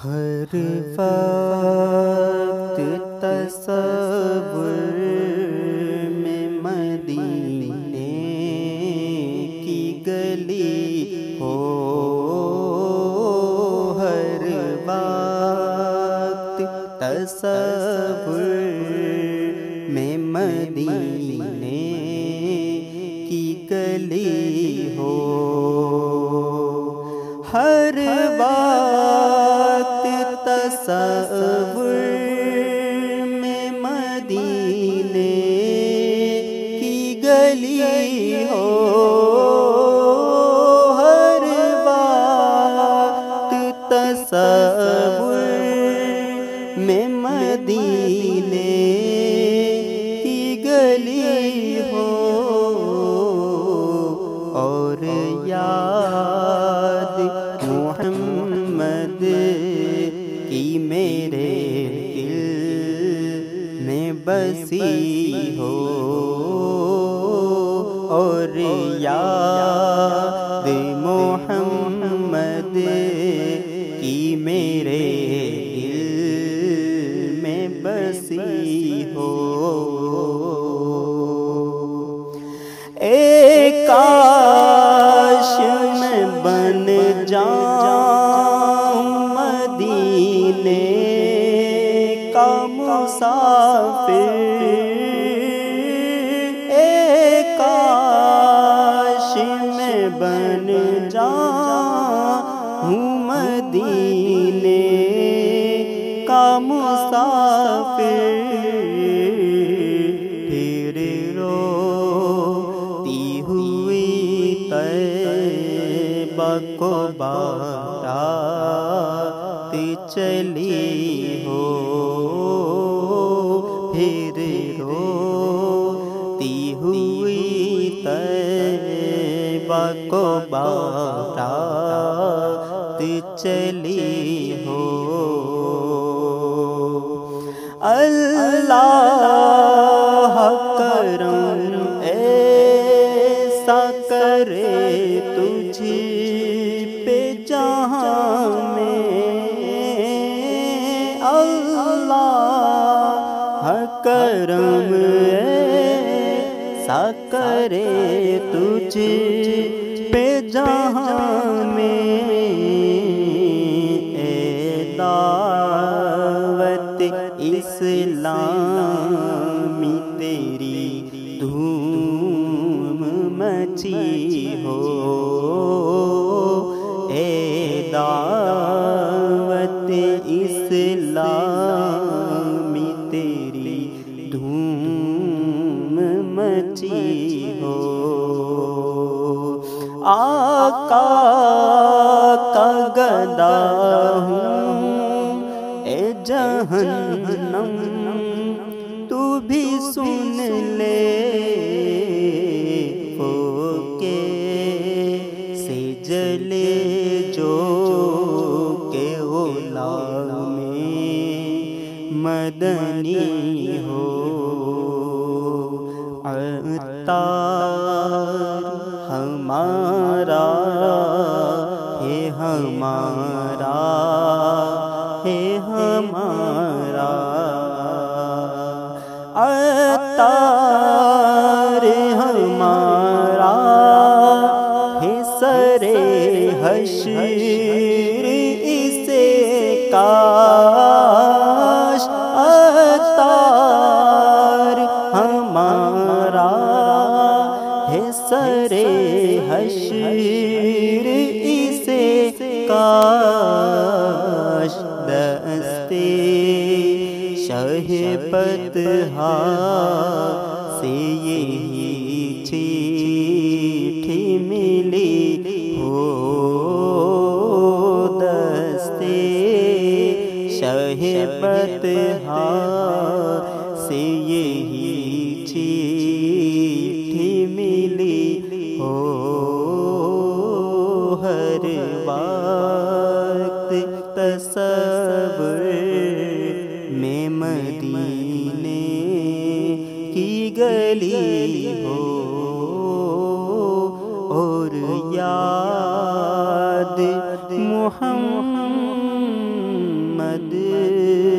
ہر وقت تصور میں مدینے کی گلی ہو، ہر وقت تصور میں مدینے کی گلی ہو، ہر وقت تصور میں مدینے کی گلی ہو، ہر وقت تصور میں مدینے کی گلی ہو، اور یاد محمد کی میرے دل میں بسی ہو، اور یاد محمد کی میرے دل میں بسی ہو، اے کاش میں بن جاؤں مدینے کا مسافر، اے کاش میں بن جاؤں مدینے کا مسافر، پھر روتی ہوئی طیبہ کو بارات چلی ہو، پھر روتی ہوئی طیبہ کو بارات چلی ہو، اللہ کرم ایسا کرے تجھ پہ جہاں میں، اللہ کرم ایسا کرے تجھ پہ جہاں میں، اے دعوت اسلامی تیری دھوم مچی ہو، اے دعوت اسلامی تیری دھوم مچی ہو، آقا کا گدا ہوں اے جہنم تو بھی سن لے، کے سے جلے جو کہ غلام مدنی ہو، عطار ہمارا ہے ہمارا ہے ہمارا، عطار ہمارا ہے سر حشر اسے کاش، عطار ہمارا ہے سر حشر اسے کاش، دستے شاہ فتحا سے یہی چٹھی ملی ہو، دستے شاہ فتحا سے یہی چٹھی ملی ہو، ہر وقت تصور میں مدینے کی گلی ہو، اور یاد محمد محمد